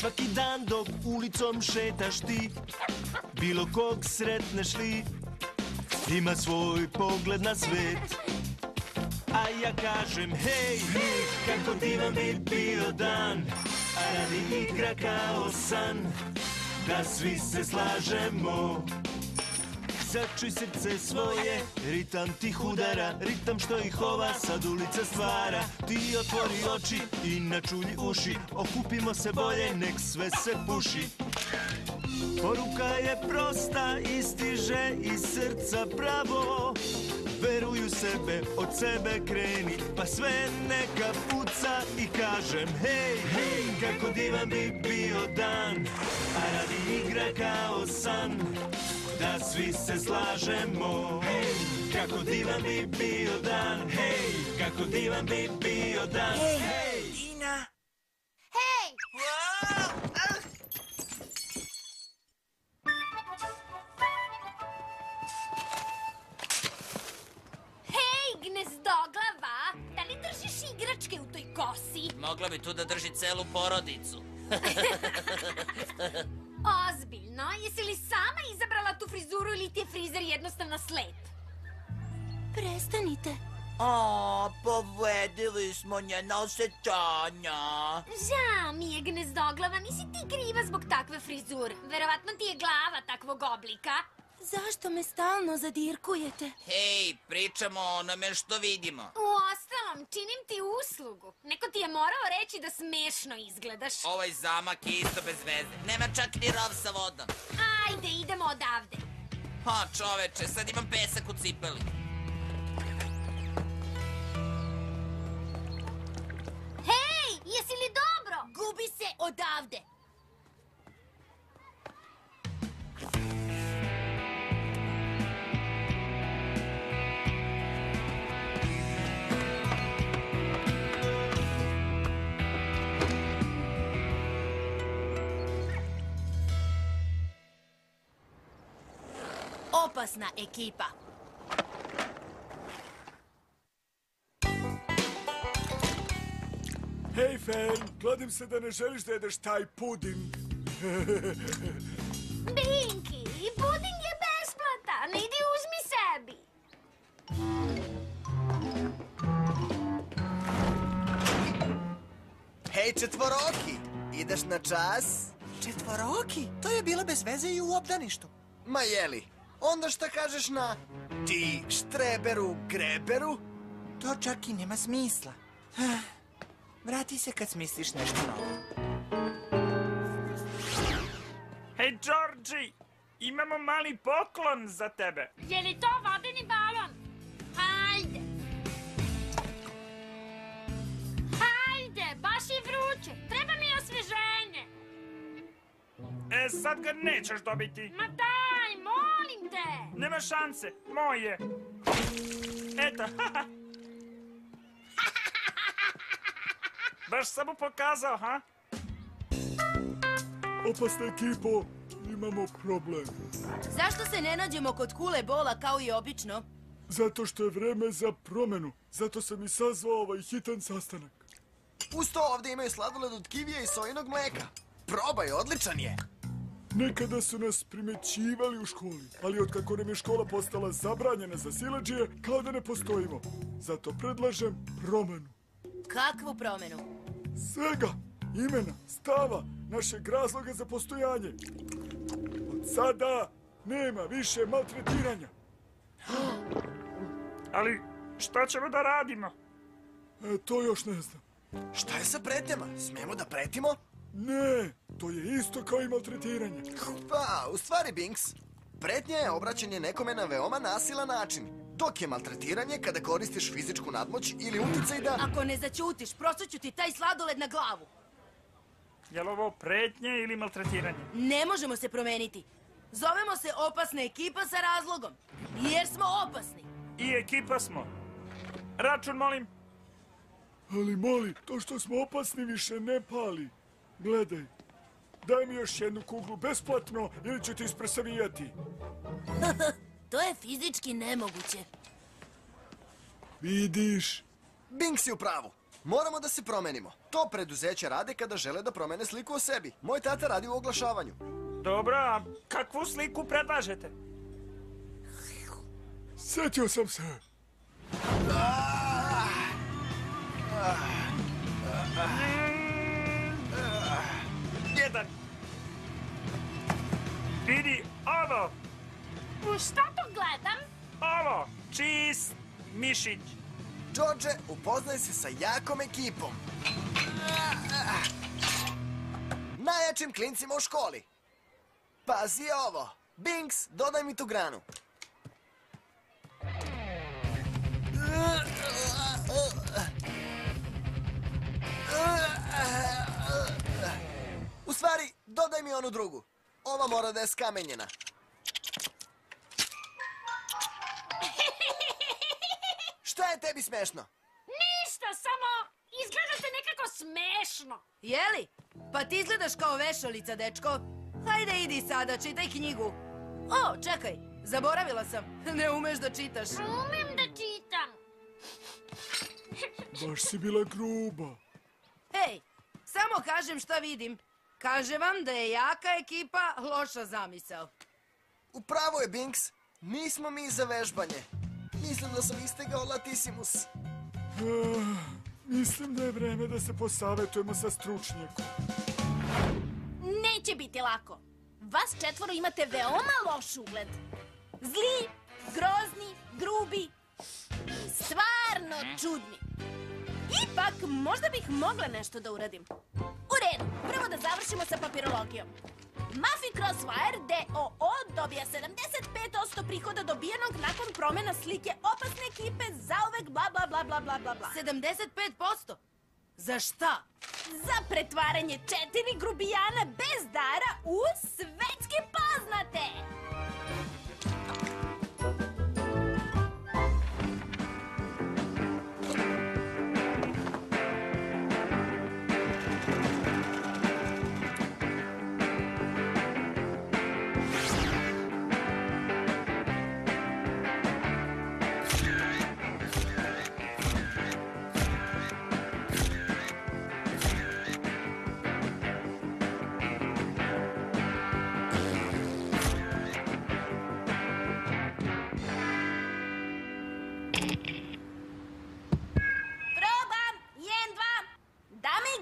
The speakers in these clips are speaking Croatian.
Svaki dan dok ulicom šetaš ti, bilo kog sretneš li, ima svoj pogled na svet. A ja kažem hej, kako divan bi bio dan, a radi igra kao san, da svi se slažemo. Začuj srce svoje, ritam tih udara, ritam što ih ova sad ulica stvara. Ti otvori oči i načulji uši, okupimo se bolje, nek sve se puši. Poruka je prosta i stiže iz srca pravo. Veruj u sebe, od sebe kreni, pa sve neka puca i kažem hej, kako divan bi bio dan, a radi igra kao san, da svi se slažemo. Hej, kako divan bi bio dan, hej, kako divan bi bio dan. Hej, Dina! Hej! Hej, gnezdoglava! Da li držiš igračke u toj kosi? Mogla bi tu da drži celu porodicu. Ozbiljno? Jesi li sama izabrala tu frizuru ili ti je frizer jednostavno slep? Prestanite. Povredili smo njena osjećanja. Žao mi je, gnezdoglava, nisi ti kriva zbog takve frizure. Verovatno ti je glava takvog oblika. Zašto me stalno zadirkujete? Hej, pričamo o onome što vidimo. Uostalom, činim ti uslugu. Neko ti je morao reći da smešno izgledaš. Ovaj zamak je isto bez veze. Nema čak ni rov sa vodom. Ajde, idemo odavde. Ha, čoveče, sad imam pesak u cipeli. Hej, jesi li dobro? Gubi se odavde! Opasna ekipa. Hej, Fan, kladim se da ne želiš da jedeš taj puding. Binky, puding je besplatan. Idi uzmi sebi. Hej, četvoroki, ideš na čas? Četvoroki? To je bilo bez veze i u obdaništu. Ma jeli, onda šta kažeš na ti štreberu greberu? To čak i nema smisla. Vrati se kad smisliš nešto novo. Hej, Georgie, imamo mali poklon za tebe. Je li to vodeni balon? Hajde. Hajde, baš je vruće. Treba mi osveženje. Sad ga nećeš dobiti. Ma daj, molim te. Nema šanse, moje. Eto, Baš sam mu pokazao, ha? Opasna ekipo, imamo problem. Zašto se ne nađemo kod kule bola kao i obično? Zato što je vreme za promenu. Zato sam i sazvao ovaj hitan sastanak. Uz to ovdje imaju sladoled od kivija i sojinog mleka. Probaj, odličan je. Nekada su nas primećivali u školi, ali otkako nam je škola postala zabranjena za siledžije, kao da ne postojimo. Zato predlažem promenu. Kakvu promenu? Svega, imena, stava, našeg razloga za postojanje. Od sada nema više maltretiranja. Ali šta ćemo da radimo? To još ne znam. Šta je sa pretnjama? Smijemo da pretimo? Ne, to je isto kao i maltretiranje. Pa, u stvari, Binks, pretnja je obraćanje nekome na veoma nasilan način. Dok je maltretiranje kada koristiš fizičku nadmoć ili uticaj da... Ako ne začutiš, prosuću ti taj sladoled na glavu. Je li ovo pretnje ili maltretiranje? Ne možemo se promeniti. Zovemo se opasna ekipa sa razlogom. Jer smo opasni. I ekipa smo. Račun, molim. Ali moli, to što smo opasni više ne pali. Gledaj, daj mi još jednu kuglu besplatno ili ću ti ispresavijati. To je fizički nemoguće. Vidiš? Binks je u pravu. Moramo da se promenimo. To preduzeća rade kada žele da promene sliku o sebi. Moj tata radi u oglašavanju. Dobro, a kakvu sliku predlažete? Sjetio sam se. Jedan. Vidi ovo, U šta to gledam? ovo, čist mišić. Đorđe, upoznaj se sa jakom ekipom. Najjačim klincima u školi. Pazi ovo. Binks, dodaj mi tu granu. U stvari, dodaj mi onu drugu. Ova mora da je skamenjena. Šta je tebi smešno? Ništa, samo izgledate nekako smešno. Jeli? Pa ti izgledaš kao vešalica, dečko. Hajde, idi sada, čitaj knjigu. O, čekaj, zaboravila sam. Ne umeš da čitaš. Umem da čitam. Baš si bila gruba. Hej, samo kažem šta vidim. Kaže vam da je jaka ekipa loša zamisao. Upravo je, Binks. Nismo mi za vežbanje. Mislim da sam istegao Latissimus. Mislim da je vreme da se posavetujemo sa stručnjakom. Neće biti lako. Vas četvoro imate veoma loš ugled. Zli, grozni, grubi i stvarno čudni. Ipak, možda bih mogla nešto da uradim. U redu, prvo da završimo sa papirologijom. Muffy Crossfire D.O.O. dobija 75% prihoda dobijenog nakon promjena slike opasne ekipe zauvek bla bla bla bla bla bla bla. 75%? Za šta? Za pretvaranje 4 grubijana bez dara u svetski poznate!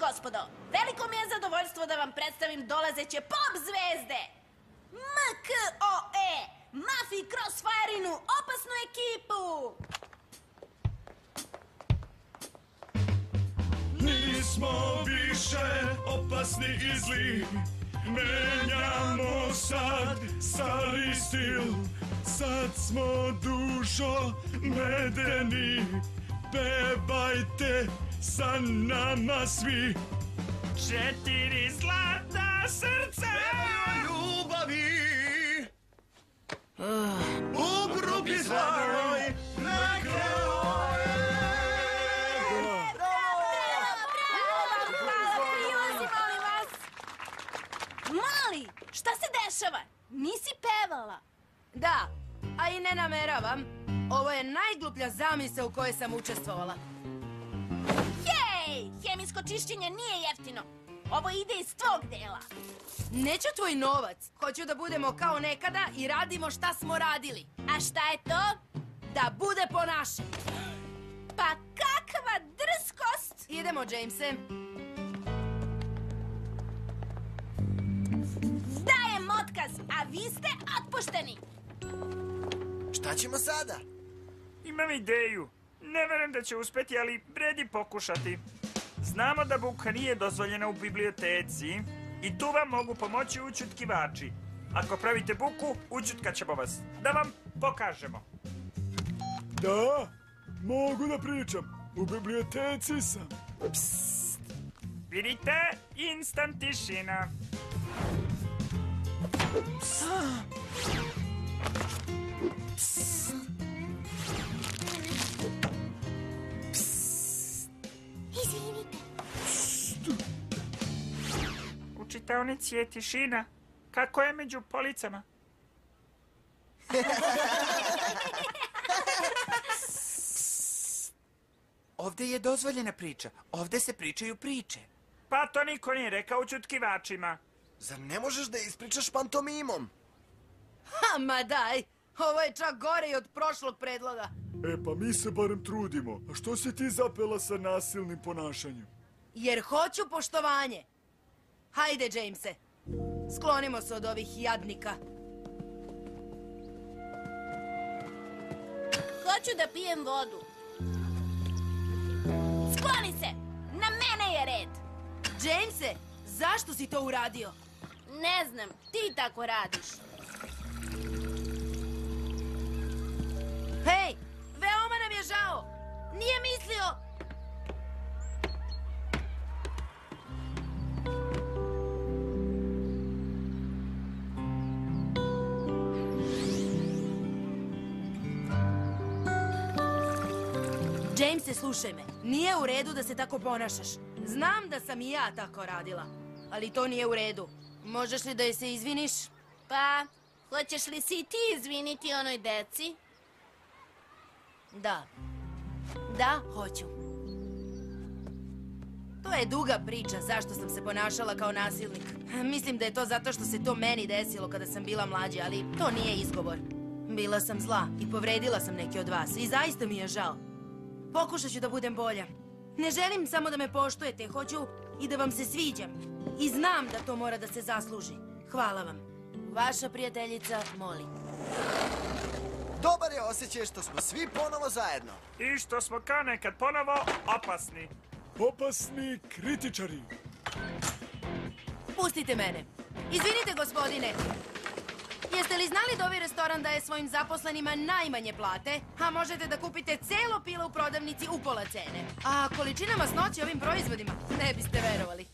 Gospodo, veliko mi je zadovoljstvo da vam predstavim dolazeće pop zvezde. MKOE, Muffy Crossfire-inu opasnu ekipu. Nismo više opasni i zli. Menjamo sad stari stil. Sad smo dušo medeni. Pevajte sa nama svi. 4 zlata srca Ljubavi u grupi svoj Mali, šta se dešava? Nisi pevala. Da, a i ne nameravam. Ovo je najgluplja zamisao u kojoj sam učestvovala. Jej, hemijsko čišćenje nije jeftino. Ovo ide iz tvog dela. Neću tvoj novac. Hoću da budemo kao nekada i radimo šta smo radili. A šta je to? Da bude po našem. Pa kakva drskost! Idemo, Jamese. Dajem otkaz, a vi ste otpušteni. Šta ćemo sada? Imam ideju. Ne verujem da će uspeti, ali vredi pokušati. Znamo da buka nije dozvoljena u biblioteci i tu vam mogu pomoći ućutkivači. Ako pravite buku, ućutkat ćemo vas. Da vam pokažemo. Da, mogu da pričam. U biblioteci sam. Vidite, instant tišina. Izvinite. U čitaonici je tišina. Kako je među policama? Ovde je dozvoljena priča. Ovde se pričaju priče. Pa to niko nije rekao ućutkivačima. Zar ne možeš da ispričaš pantomimom? Ha, ma daj! Ovo je čak gore i od prošlog predloga. Pa mi se barem trudimo. A što si ti zapela sa nasilnim ponašanjem? Jer hoću poštovanje. Hajde, Jamese. Sklonimo se od ovih jadnika. Hoću da pijem vodu. Skloni se! Na mene je red! Jamese, zašto si to uradio? Ne znam, ti tako radiš. Hej, veoma nam je žao. Nije mislio... Jamese, slušaj me. Nije u redu da se tako ponašaš. Znam da sam i ja tako radila. Ali to nije u redu. Možeš li da je se izviniš? Pa, hoćeš li si i ti izviniti onoj deci? Da. Da, hoću. To je duga priča zašto sam se ponašala kao nasilnik. Mislim da je to zato što se to meni desilo kada sam bila mlađa, ali to nije izgovor. Bila sam zla i povredila sam neke od vas i zaista mi je žao. Pokušat ću da budem bolja. Ne želim samo da me poštujete, hoću i da vam se sviđam. I znam da to mora da se zasluži. Hvala vam. Vaša prijateljica Molly. Dobar je osjećaj što smo svi ponovo zajedno. I što smo kao nekad ponovo opasni. Opasni kritičari. Pustite mene. Izvinite, gospodine. Jeste li znali da ovaj restoran daje svojim zaposlenima najmanje plate, a možete da kupite celo pilo u prodavnici upola cene? A količina masnoće ovim proizvodima ne biste verovali.